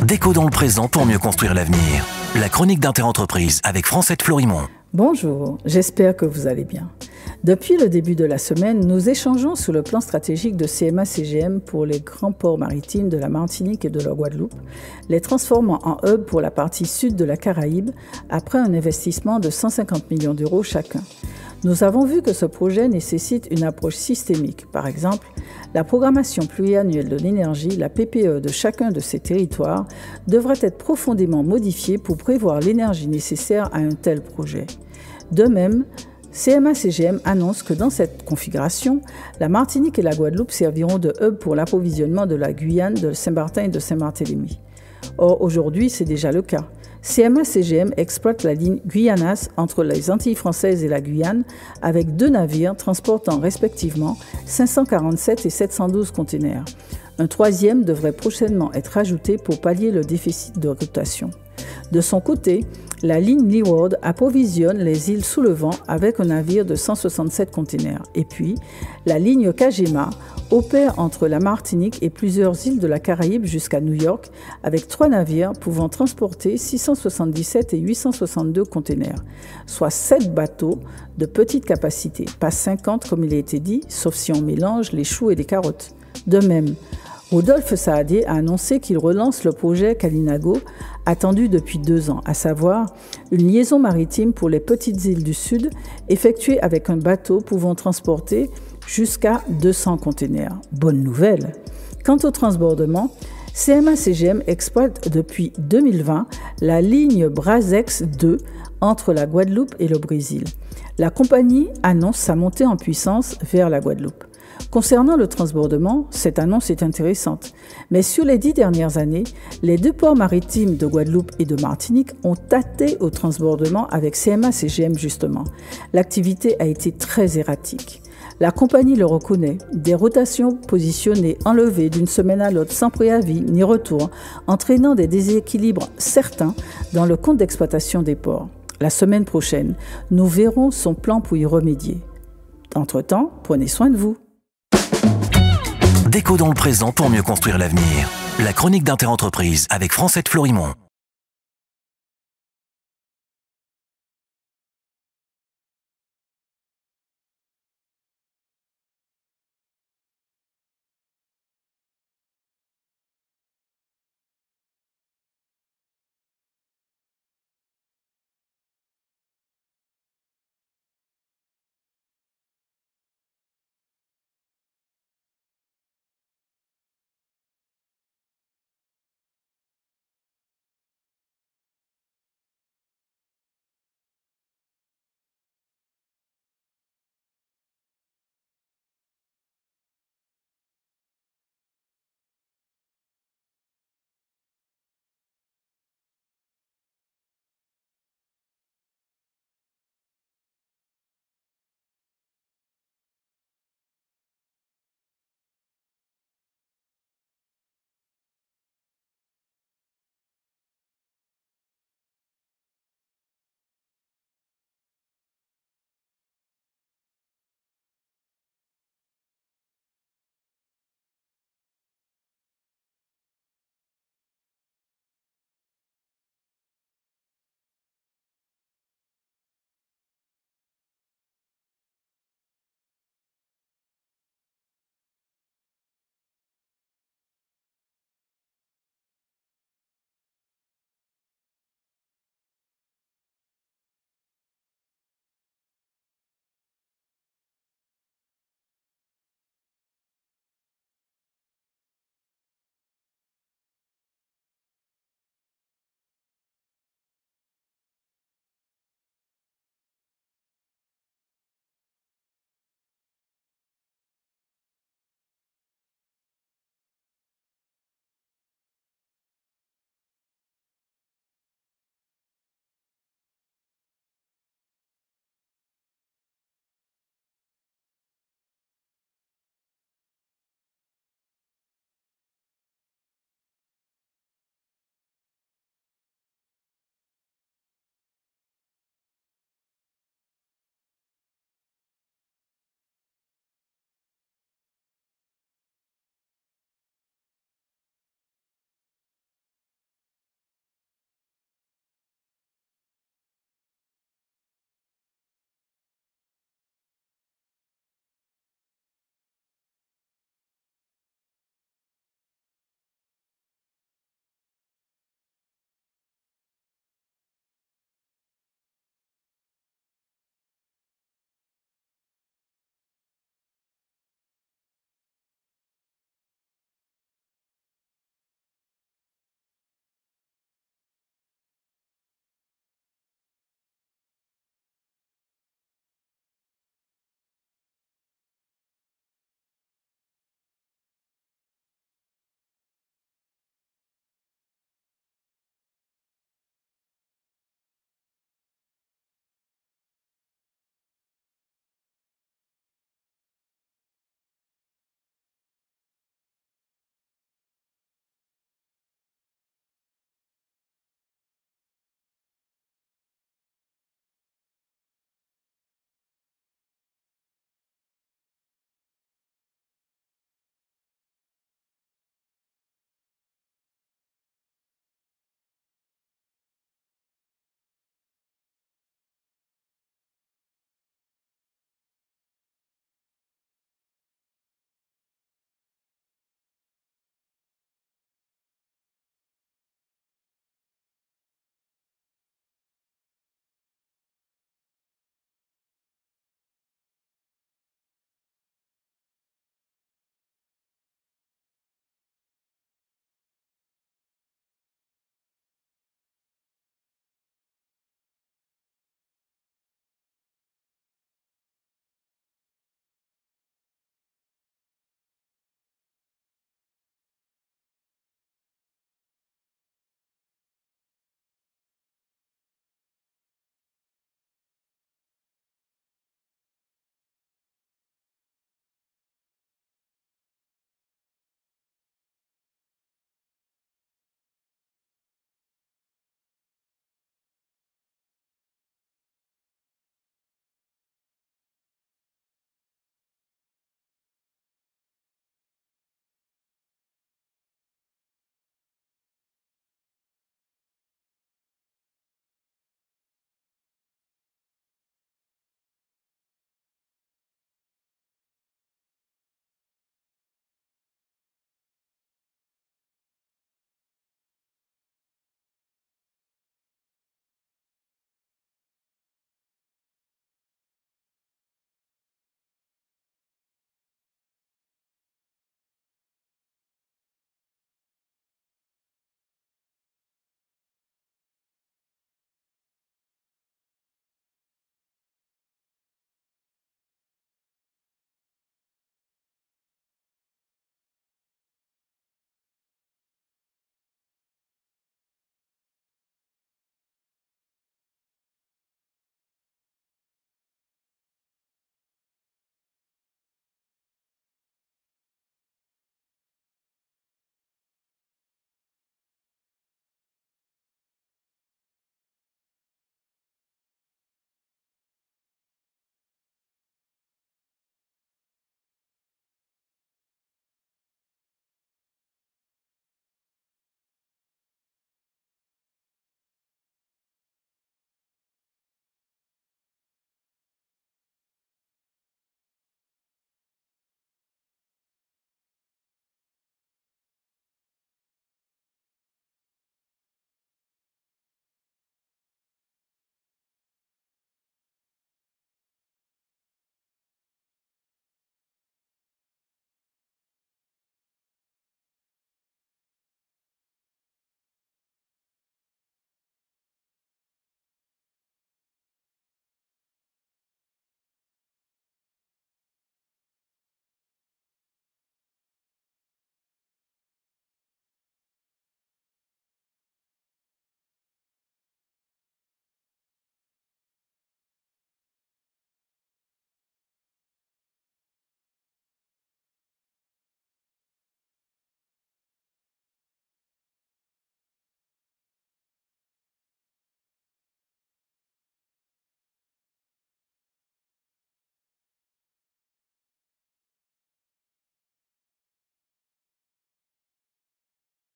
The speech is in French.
Déco dans le présent pour mieux construire l'avenir. La chronique d'Interentreprise avec Francette Florimond. Bonjour, j'espère que vous allez bien. Depuis le début de la semaine, nous échangeons sur le plan stratégique de CMA-CGM pour les grands ports maritimes de la Martinique et de la Guadeloupe, les transformant en hub pour la partie sud de la Caraïbe après un investissement de 150 millions d'euros chacun. Nous avons vu que ce projet nécessite une approche systémique. Par exemple, la programmation pluriannuelle de l'énergie, la PPE de chacun de ces territoires, devrait être profondément modifiée pour prévoir l'énergie nécessaire à un tel projet. De même, CMA-CGM annonce que dans cette configuration, la Martinique et la Guadeloupe serviront de hub pour l'approvisionnement de la Guyane, de Saint-Martin et de Saint-Barthélemy. Or, aujourd'hui, c'est déjà le cas. CMA-CGM exploite la ligne Guyanas entre les Antilles françaises et la Guyane avec 2 navires transportant respectivement 547 et 712 containers. Un troisième devrait prochainement être ajouté pour pallier le déficit de rotation. De son côté, la ligne Leeward approvisionne les îles sous le vent avec un navire de 167 containers. Et puis, la ligne Kajema opère entre la Martinique et plusieurs îles de la Caraïbe jusqu'à New York avec 3 navires pouvant transporter 677 et 862 containers, soit 7 bateaux de petite capacité, pas 50 comme il a été dit, sauf si on mélange les choux et les carottes. De même, Rodolphe Saadé a annoncé qu'il relance le projet Kalinago, attendu depuis 2 ans, à savoir une liaison maritime pour les petites îles du Sud, effectuée avec un bateau pouvant transporter jusqu'à 200 containers. Bonne nouvelle! Quant au transbordement, CMA-CGM exploite depuis 2020 la ligne Brazex 2 entre la Guadeloupe et le Brésil. La compagnie annonce sa montée en puissance vers la Guadeloupe. Concernant le transbordement, cette annonce est intéressante. Mais sur les 10 dernières années, les 2 ports maritimes de Guadeloupe et de Martinique ont tâté au transbordement avec CMA-CGM justement. L'activité a été très erratique. La compagnie le reconnaît, des rotations positionnées enlevées d'une semaine à l'autre sans préavis ni retour, entraînant des déséquilibres certains dans le compte d'exploitation des ports. La semaine prochaine, nous verrons son plan pour y remédier. Entre-temps, prenez soin de vous. Déco dans le présent pour mieux construire l'avenir. La chronique d'Interentreprise avec Francette Florimond.